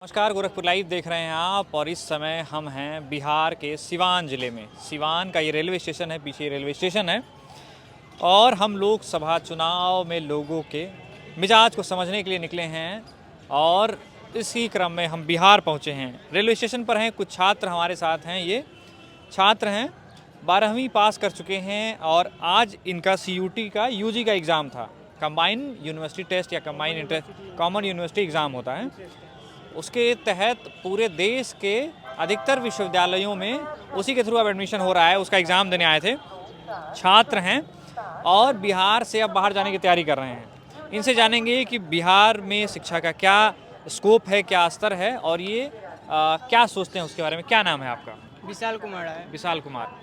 नमस्कार, गोरखपुर लाइव देख रहे हैं आप। और इस समय हम हैं बिहार के सिवान ज़िले में। सिवान का ये रेलवे स्टेशन है, पीछे रेलवे स्टेशन है। और हम लोकसभा चुनाव में लोगों के मिजाज को समझने के लिए निकले हैं और इसी क्रम में हम बिहार पहुंचे हैं। रेलवे स्टेशन पर हैं, कुछ छात्र हमारे साथ हैं। ये छात्र हैं, 12वीं पास कर चुके हैं और आज इनका CUT का UG का एग्ज़ाम था। कंबाइन यूनिवर्सिटी टेस्ट या कॉमन यूनिवर्सिटी एग्ज़ाम होता है। उसके तहत पूरे देश के अधिकतर विश्वविद्यालयों में उसी के थ्रू अब एडमिशन हो रहा है। उसका एग्ज़ाम देने आए थे, छात्र हैं और बिहार से अब बाहर जाने की तैयारी कर रहे हैं। इनसे जानेंगे कि बिहार में शिक्षा का क्या स्कोप है, क्या स्तर है और ये क्या सोचते हैं उसके बारे में। क्या नाम है आपका? विशाल कुमार है। विशाल कुमार।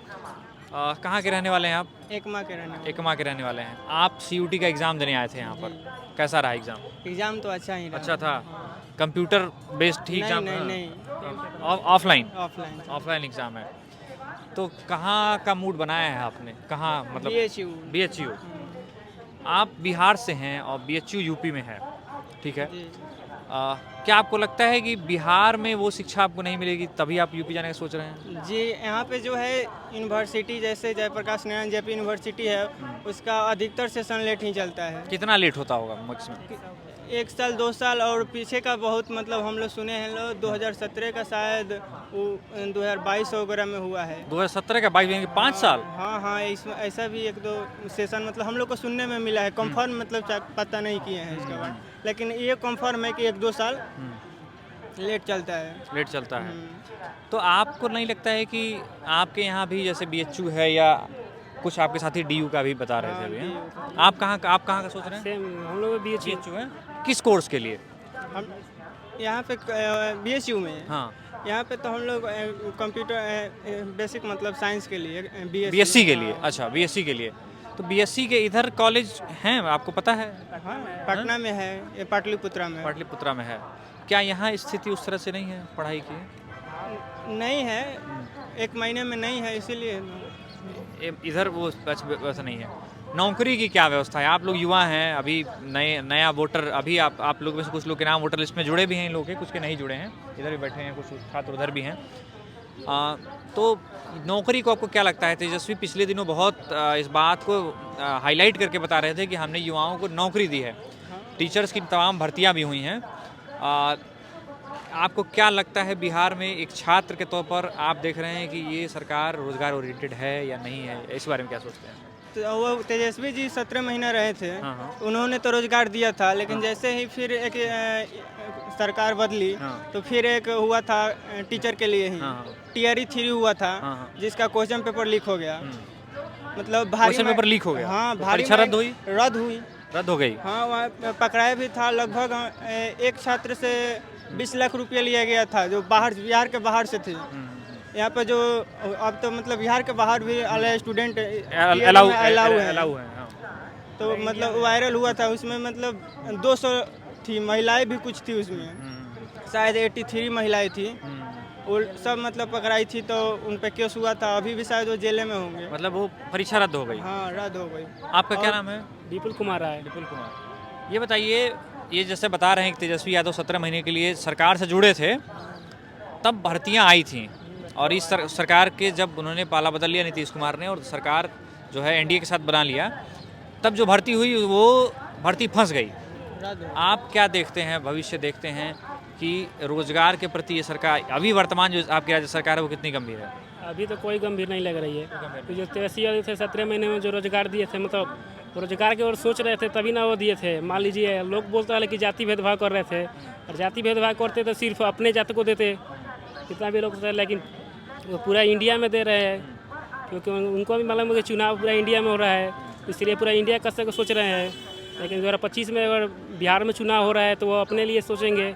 कहाँ के रहने वाले हैं आप? एकमा के रहने वाले। एकमा के रहने वाले हैं। आप CUT का एग्ज़ाम देने आए थे यहाँ पर, कैसा रहा एग्ज़ाम? एग्जाम तो अच्छा ही रहा। अच्छा था। कंप्यूटर बेस्ड ही एग्ज़ाम? नहीं ऑफलाइन ऑफलाइन ऑफलाइन एग्ज़ाम है। तो कहाँ का मूड बनाया है आपने? कहाँ मतलब? BHU। आप बिहार से हैं और BHU यूपी में है, ठीक है। क्या आपको लगता है कि बिहार में वो शिक्षा आपको नहीं मिलेगी तभी आप यूपी जाने का सोच रहे हैं? जी, यहाँ पे जो है यूनिवर्सिटी जैसे जयप्रकाश नारायण JP यूनिवर्सिटी है, उसका अधिकतर सेशन लेट ही चलता है। कितना लेट होता होगा मैक्सिमम? 1 साल 2 साल और पीछे का बहुत मतलब हम लोग सुने हैं 2017 का शायद वो 2022 वगैरह में हुआ है। 2017 का 22 यानी कि 5 साल? हाँ, इसमें ऐसा भी 1-2 सेशन मतलब हम लोग को सुनने में मिला है। कंफर्म मतलब पता नहीं किए हैं इसके बाद, लेकिन ये कंफर्म है कि 1-2 साल लेट चलता है। लेट चलता है। तो आपको नहीं लगता है कि आपके यहाँ भी जैसे BHU है या कुछ आपके साथी DU का भी बता रहे थे अभी, हैं? आप कहाँ का सोच रहे हैं? सेम हम लोग BHU है। किस कोर्स के लिए? हम यहाँ पे BSU में हाँ, यहाँ पे तो हम लोग कंप्यूटर बेसिक मतलब साइंस के लिए BSc के लिए। अच्छा, BSc के लिए। तो BSc के इधर कॉलेज हैं, आपको पता है? हाँ, पटना में है, ये पाटलिपुत्रा में। पाटलिपुत्रा में है। क्या यहाँ स्थिति उस तरह से नहीं है पढ़ाई की? नहीं है, 1 महीने में नहीं है, इसीलिए इधर वो वैसा नहीं है। नौकरी की क्या व्यवस्था है? आप लोग युवा हैं, अभी नया वोटर, अभी आप लोग में से कुछ लोग के नाम वोटर लिस्ट में जुड़े भी हैं, इन लोग के कुछ के नहीं जुड़े हैं, इधर भी बैठे हैं, कुछ छात्र उधर भी हैं। तो नौकरी को आपको क्या लगता है? तेजस्वी पिछले दिनों बहुत इस बात को हाईलाइट करके बता रहे थे कि हमने युवाओं को नौकरी दी है। टीचर्स की तमाम भर्तियाँ भी हुई हैं। आपको क्या लगता है बिहार में एक छात्र के तौर पर आप देख रहे हैं कि ये सरकार रोजगार ओरिएंटेड है या नहीं है? इस बारे में क्या सोचते हैं? तो वो तेजस्वी जी 17 महीना रहे थे। हाँ। उन्होंने तो रोजगार दिया था, लेकिन जैसे ही फिर एक सरकार बदली, तो फिर एक हुआ था टीचर के लिए ही TRE 3 हुआ था, जिसका क्वेश्चन पेपर लीक हो गया। मतलब भारी क्वेश्चन पेपर लीक हो गया? हाँ, तो भारी परीक्षा रद्द हो गई। हाँ, वहाँ पकड़ाया भी था। लगभग एक छात्र से 20 लाख रुपया लिया गया था, जो बिहार के बाहर से थे। यहाँ पे जो अब तो मतलब बिहार के बाहर भी स्टूडेंट अलाउ है। तो मतलब वायरल हुआ था, उसमें मतलब 200 थी महिलाएं भी कुछ थी उसमें, शायद 83 महिलाएं थी। वो सब मतलब पकड़ाई थी, तो उन पे केस हुआ था। अभी भी शायद वो जेल में होंगे। मतलब वो परीक्षा रद्द हो गई? हाँ, रद्द हो गई। आपका क्या नाम है? विपुल कुमार है। विपुल कुमार। ये बताइए, ये जैसे बता रहे हैं कि तेजस्वी यादव 17 महीने के लिए सरकार से जुड़े थे, तब भर्तियां आई थी और इस सरकार के जब उन्होंने पाला बदल लिया नीतीश कुमार ने और सरकार जो है NDA के साथ बना लिया, तब जो भर्ती हुई वो भर्ती फंस गई। आप क्या देखते हैं, भविष्य देखते हैं कि रोजगार के प्रति ये सरकार अभी वर्तमान जो आपकी राज्य सरकार है वो कितनी गंभीर है? अभी तो कोई गंभीर नहीं लग रही है। तो जो तेजस्वी यादव थे 17 महीने में जो रोजगार दिए थे, मतलब रोजगार की ओर सोच रहे थे तभी ना वो दिए थे। मान लीजिए लोग बोलते हैं कि जाति भेदभाव कर रहे थे, और जाति भेदभाव करते तो सिर्फ अपने जाति को देते, कितना भी लोग थे, लेकिन वो पूरा इंडिया में दे रहे हैं, क्योंकि उनको भी मालूम है कि चुनाव पूरा इंडिया में हो रहा है, इसलिए पूरा इंडिया का को सोच रहे हैं। लेकिन 2025 में अगर बिहार में चुनाव हो रहा है तो वो अपने लिए सोचेंगे,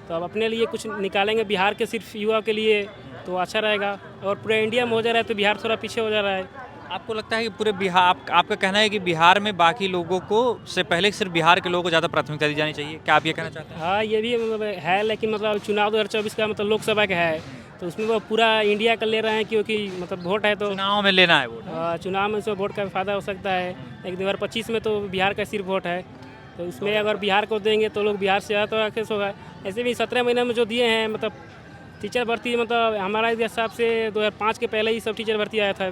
तो अब अपने लिए कुछ निकालेंगे बिहार के सिर्फ युवा के लिए, तो अच्छा रहेगा। और पूरे इंडिया में हो जा रहा है तो बिहार थोड़ा पीछे हो जा रहा है। आपको लगता है कि पूरे बिहार, आपका कहना है कि बिहार में बाकी लोगों को से पहले सिर्फ बिहार के लोगों को ज़्यादा प्राथमिकता दी जानी चाहिए? क्या आप ये कहना चाहते हैं? हाँ, ये भी मतलब है, लेकिन मतलब चुनाव 2024 का मतलब लोकसभा का है, तो उसमें वो पूरा इंडिया का ले रहे हैं, क्योंकि मतलब वोट है तो चुनाव में लेना है वोट। चुनाव में से वोट का फ़ायदा हो सकता है, लेकिन 2025 में तो बिहार का सिर्फ वोट है। तो उसमें अगर बिहार को देंगे तो लोग बिहार से ज़्यादा तो एक्सेस होगा। ऐसे भी 17 महीने में जो दिए हैं, मतलब टीचर भर्ती, मतलब हमारा हिसाब से 2005 के पहले ही सब टीचर भर्ती आया था,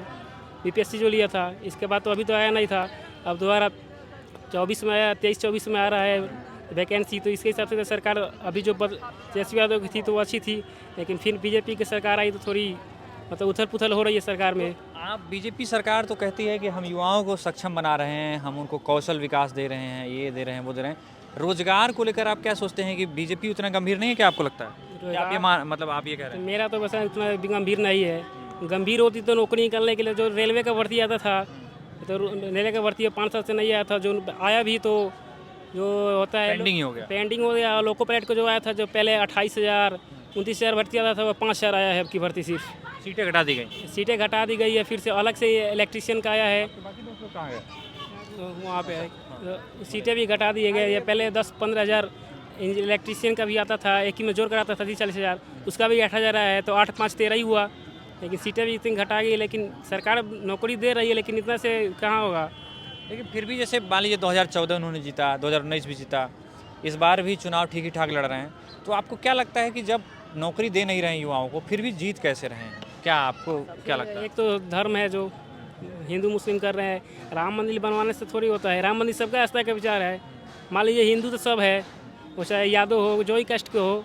बीपीएससी जो लिया था। इसके बाद तो अभी तो आया नहीं था, अब दोबारा 24 में आया, 23-24 में आ रहा है वैकेंसी। तो इसके हिसाब से तो सरकार अभी जो तेजस्वी यादव की थी तो वो अच्छी थी, लेकिन फिर बीजेपी की सरकार आई तो थोड़ी मतलब उथल पुथल हो रही है सरकार में। आप बीजेपी सरकार तो कहती है कि हम युवाओं को सक्षम बना रहे हैं, हम उनको कौशल विकास दे रहे हैं, ये दे रहे हैं, वो दे रहे हैं। रोजगार को लेकर आप क्या सोचते हैं कि बीजेपी उतना गंभीर नहीं है, क्या आपको लगता है? क्या आप ये मतलब आप ये कह रहे हैं? मेरा तो बस इतना भी गंभीर नहीं है। गंभीर होती तो नौकरी निकालने के लिए जो रेलवे का भर्ती आता था, तो रेलवे का भर्ती 5 साल से नहीं आया था, जो आया भी तो जो होता है पेंडिंग ही हो गया। पेंडिंग हो गया। लोको पायलट को जो आया था, जो पहले 28,000 29,000 भर्ती आता था, वो 5,000 आया है अब की भर्ती। सिर्फ सीटें घटा दी गई। सीटें घटा दी गई है, फिर से अलग से इलेक्ट्रीशियन का आया है, बाकी दोस्तों कहाँ गए? तो वहाँ पे है। तो सीटें भी घटा दिए गए। ये पहले 10-15 हज़ार इलेक्ट्रीशियन का भी आता था, एक ही में जोड़ कर आता था 30-40 हज़ार, उसका भी 8,000 आया है, तो 8-5-13 ही हुआ। लेकिन सीटें भी इतनी घटा गई, लेकिन सरकार नौकरी दे रही है, लेकिन इतना से कहाँ होगा। लेकिन फिर भी जैसे मान लीजिए 2014 उन्होंने जीता, 2019 भी जीता, इस बार भी चुनाव ठीक ही ठाक लड़ रहे हैं, तो आपको क्या लगता है कि जब नौकरी दे नहीं रहे हैं युवाओं को, फिर भी जीत कैसे रहे हैं? क्या आपको क्या लगता है? एक तो धर्म है जो हिंदू मुस्लिम कर रहे हैं, राम मंदिर बनवाने से थोड़ी होता है। राम मंदिर सबका आस्था का विचार है। मान लीजिए हिंदू तो सब है, वो चाहे यादव हो, जो ही कास्ट के हो,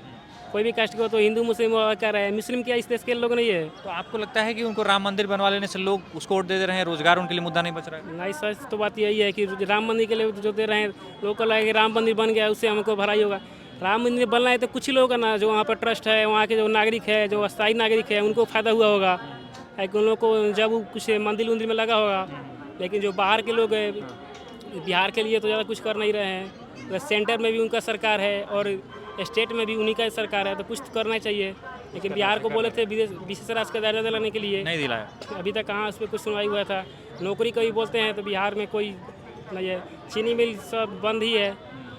कोई भी कास्ट के हो, तो हिंदू मुस्लिम कर रहे हैं। मुस्लिम क्या इस देश के लोग नहीं है? तो आपको लगता है कि उनको राम मंदिर बनवा लेने से लोग उसको वोट दे रहे हैं, रोजगार उनके लिए मुद्दा नहीं बच रहा है? नहीं, सच तो बात यही है कि राम मंदिर के लिए जो दे रहे हैं, लोग को लगे कि राम मंदिर बन गया उससे हमको भलाई होगा। राम मंदिर बनना है तो कुछ ही लोग का ना, जो वहाँ पर ट्रस्ट है, वहाँ के जो नागरिक है, जो अस्थायी नागरिक है, उनको फ़ायदा हुआ होगा, उन लोग को जब कुछ मंदिर उंदिर में लगा होगा। लेकिन जो बाहर के लोग हैं, बिहार के लिए तो ज़्यादा कुछ कर नहीं रहे हैं। तो सेंटर में भी उनका सरकार है और स्टेट में भी उन्हीं का सरकार है, तो कुछ तो करना चाहिए। लेकिन बिहार को बोले थे विशेष राज्य का दर्जा दिलाने के लिए, नहीं दिलाया। अभी तक कहाँ उस पर कुछ सुनवाई हुआ था। नौकरी का भी बोलते हैं तो बिहार में कोई नहीं है। चीनी मिल सब बंद ही है,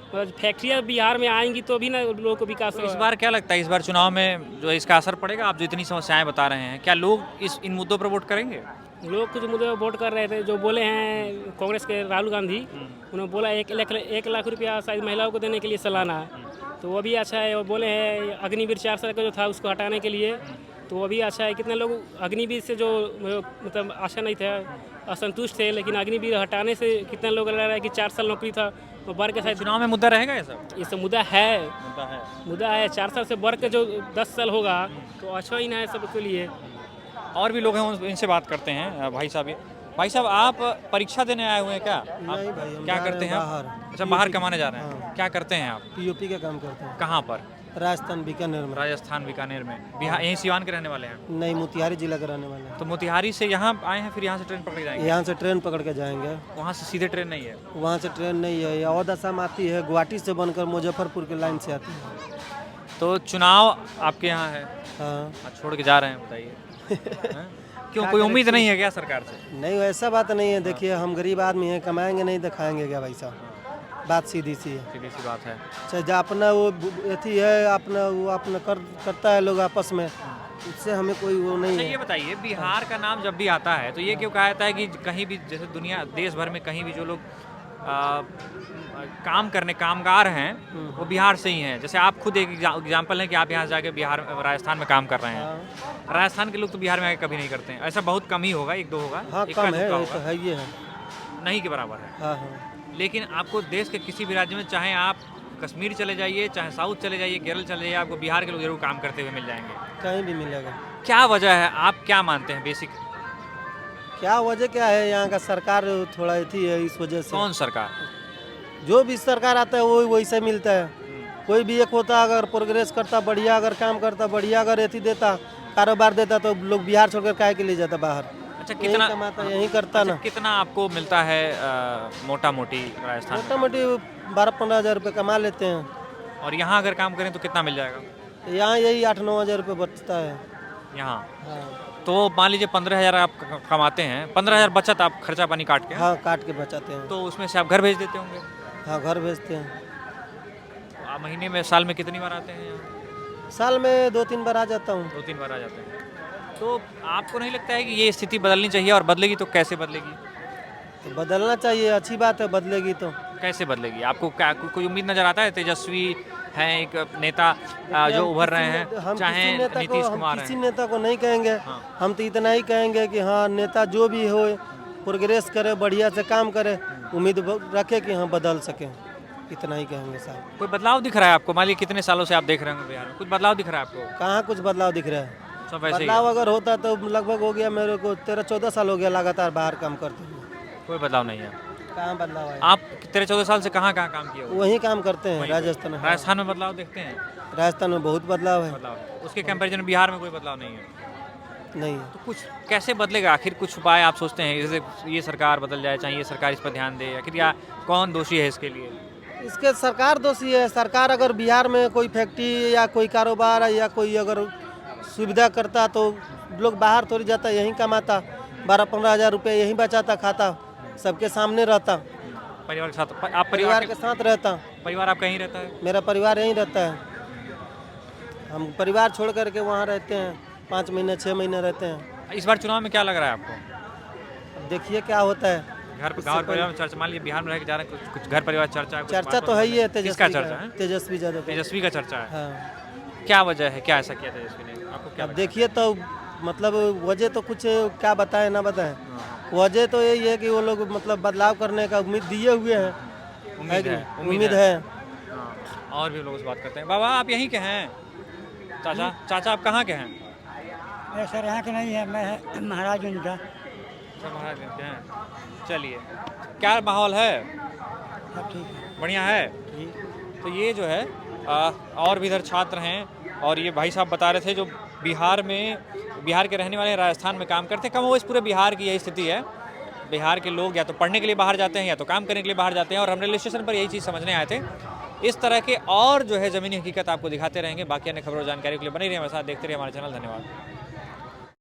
मतलब फैक्ट्रियाँ बिहार में आएंगी तो भी ना लोगों को विकास तो होगा। इस बार क्या लगता है, इस बार चुनाव में जो इसका असर पड़ेगा? आप जो इतनी समस्याएं बता रहे हैं, क्या लोग इन मुद्दों पर वोट करेंगे? लोग कुछ मुद्दे पर वोट कर रहे थे, जो बोले हैं कांग्रेस के राहुल गांधी, उन्होंने बोला 1 लाख रुपया शायद महिलाओं को देने के लिए सालाना, तो वो भी अच्छा है। और बोले हैं अग्निवीर 4 साल का जो था उसको हटाने के लिए, तो वो भी अच्छा है। कितने लोग अग्निवीर से जो मतलब आशा नहीं था, असंतुष्ट थे, लेकिन अग्निवीर हटाने से कितने लोग लग रहा है कि 4 साल नौकरी था, वो बढ़ के शायद चुनाव में मुद्दा रहेगा ये सब? ये सब मुद्दा है। मुद्दा है। 4 साल से बढ़ के जो 10 साल होगा तो अच्छा ही ना है सबके लिए। और भी लोग हैं, इनसे बात करते हैं। भाई साहब, आप परीक्षा देने आए हुए हैं क्या? नहीं भाई, हम क्या जा रहे करते हैं हैं बाहर। आप? अच्छा, बाहर कमाने जा रहे हैं। हाँ। क्या करते हैं आप? पीओपी का काम करते हैं, कहाँ पर? राजस्थान बीकानेर में। राजस्थान बीकानेर में। बिहार यहीं सिवान के रहने वाले हैं? नहीं, मोतिहारी जिला के रहने वाले हैं। तो मोतिहारी से यहाँ आए हैं, फिर यहाँ से ट्रेन पकड़ के जाएंगे? यहाँ से ट्रेन पकड़ के जाएंगे, वहाँ से सीधे ट्रेन नहीं है? वहाँ से ट्रेन नहीं है, या और असम आती है, गुवाहाटी से बनकर मुजफ्फरपुर के लाइन से आती है। तो चुनाव आपके यहाँ है, हाँ। आप छोड़ के जा रहे हैं, बताइए। हैं? क्यों, कोई उम्मीद नहीं है क्या सरकार से? नहीं, ऐसा बात नहीं है। देखिए, हम गरीब आदमी हैं, कमाएंगे नहीं तो खाएंगे क्या भाई साहब? बात सीधी सी है। सीधी सी बात है। चाहे जो अपना वो अथी है, अपना वो अपना करता है लोग आपस में, उससे हमें कोई वो नहीं अच्छा, है। ये बताइए, बिहार का नाम जब भी आता है तो ये क्यों कहा जाता है कि कहीं भी, जैसे दुनिया देश भर में कहीं भी जो लोग काम करने कामगार हैं वो बिहार से ही हैं? जैसे आप खुद एक एग्जाम्पल है कि आप यहाँ से जाके बिहार राजस्थान में काम कर रहे हैं। राजस्थान के लोग तो बिहार में आके कभी नहीं करते हैं। ऐसा बहुत कम ही होगा, 1-2 होगा। हाँ, इक्का कम है, दुक्का ये तो होगा। है, ये है। नहीं के बराबर है। हाँ हाँ। लेकिन आपको देश के किसी भी राज्य में, चाहे आप कश्मीर चले जाइए, चाहे साउथ चले जाइए, केरल चले जाइए, आपको बिहार के लोग जरूर काम करते हुए मिल जाएंगे। कहीं भी मिलेगा। क्या वजह है, आप क्या मानते हैं बेसिक? क्या वजह क्या है? यहाँ का सरकार थोड़ा अथी है, इस वजह से। कौन सरकार? जो भी सरकार आता है वो वैसे मिलता है। कोई भी एक होता, अगर प्रोग्रेस करता बढ़िया, अगर काम करता बढ़िया, अगर अथी देता, कारोबार देता, तो लोग बिहार छोड़कर काहे के लिए जाता बाहर? अच्छा, यहीं कितना कमाता, यहीं करता अच्छा, ना। कितना आपको मिलता है मोटा मोटी राजस्थान मोटा में? मोटी 12-15 हज़ार रुपये कमा लेते हैं। और यहाँ अगर काम करें तो कितना मिल जाएगा? यहाँ यही 8-9 हज़ार रुपये बचता है। यहाँ हाँ तो मान लीजिए 15,000 आप कमाते हैं, 15,000 बचत आप खर्चा पानी काट के, हाँ, काट के बचाते हैं। तो उसमें से आप घर भेज देते होंगे? हाँ, घर भेजते हैं। तो आप महीने में, साल में कितनी बार आते हैं यहाँ? साल में 2-3 बार आ जाता हूँ। 2-3 बार आ जाते हैं। तो आपको नहीं लगता है कि ये स्थिति बदलनी चाहिए, और बदलेगी तो कैसे बदलेगी? तो बदलना चाहिए, अच्छी बात है, बदलेगी तो। कैसे बदलेगी? आपको क्या कोई उम्मीद नजर आता है? तेजस्वी हैं एक नेता जो उभर रहे हैं, चाहे नीतीश कुमार किसी हैं। नेता को नहीं कहेंगे। हम तो इतना ही कहेंगे कि हाँ नेता जो भी हो प्रोग्रेस करे, बढ़िया से काम करे, उम्मीद रखे कि हाँ बदल सके, इतना ही कहेंगे साहब। कोई बदलाव दिख रहा है आपको? मान लीजिए कितने सालों से आप देख रहे हैं बिहार में, कुछ बदलाव दिख रहा है आपको? कहाँ कुछ बदलाव दिख रहा है? सब वैसे ही बदलाव अगर होता तो लगभग हो गया, मेरे को 13-14 साल हो गया लगातार बाहर काम करते हुए। कोई बदलाव नहीं है। कहाँ बदलाव है? आप 13-14 साल से कहाँ कहाँ काम किए हो? वही काम करते हैं राजस्थान में। राजस्थान में बदलाव देखते हैं? राजस्थान में बहुत बदलाव है। बदलाव है। उसके कंपैरिजन में बिहार में कोई बदलाव नहीं है। नहीं तो कुछ कैसे बदलेगा आखिर? कुछ उपाय आप सोचते हैं जैसे ये सरकार बदल जाए, चाहे ये सरकार इस पर ध्यान दे, आखिर या कौन दोषी है इसके लिए? इसके सरकार दोषी है। सरकार अगर बिहार में कोई फैक्ट्री या कोई कारोबार या कोई अगर सुविधा करता तो लोग बाहर थोड़ी जाता, यहीं कमाता, 12-15 हज़ार रुपये यहीं बचाता, खाता, सबके सामने रहता, परिवार के साथ आप परिवार के साथ रहता। परिवार आपका यहीं रहता है? मेरा परिवार यहीं रहता है। हम परिवार छोड़ करके वहाँ रहते हैं, 5 महीने 6 महीने रहते हैं। इस बार चुनाव में क्या लग रहा है आपको? अब देखिए क्या होता है। घर परिवार में चर्चा, मान लीजिए बिहार में रह के जा रहे हैं, कुछ घर परिवार चर्चा, कुछ चर्चा बात तो है ही है किसका तेजस्वी चर्चा का, है? तेजस्वी यादव का। तेजस्वी का चर्चा है। हाँ, क्या वजह है, क्या ऐसा किया तेजस्वी ने? आपको क्या अब लगता देखिए तो मतलब वजह तो कुछ क्या बताएं ना बताएं। वजह तो यही है कि वो लोग मतलब बदलाव करने का उम्मीद दिए हुए हैं। उम्मीद है, उम्मीद है। हाँ, और भी लोग से बात करते हैं। बाबा आप यहीं के हैं? चाचा चाचा आप कहाँ के हैं? मैं सर यहाँ के नहीं है, मैं महाराजगंज का। सब महाराजगंज के हैं। चलिए, क्या माहौल है? सब ठीक है। बढ़िया है। तो ये जो है और भी इधर छात्र हैं और ये भाई साहब बता रहे थे जो बिहार के रहने वाले राजस्थान में काम करते हैं। कम वो इस पूरे बिहार की यही स्थिति है। बिहार के लोग या तो पढ़ने के लिए बाहर जाते हैं या तो काम करने के लिए बाहर जाते हैं, और हम रेलवे स्टेशन पर यही चीज़ समझने आए थे। इस तरह के और जो है ज़मीनी हकीकत आपको दिखाते रहेंगे। बाकी अन्य खबरों और जानकारी के लिए बने रहिए हमारे साथ, देखते रहिए हमारे चैनल। धन्यवाद।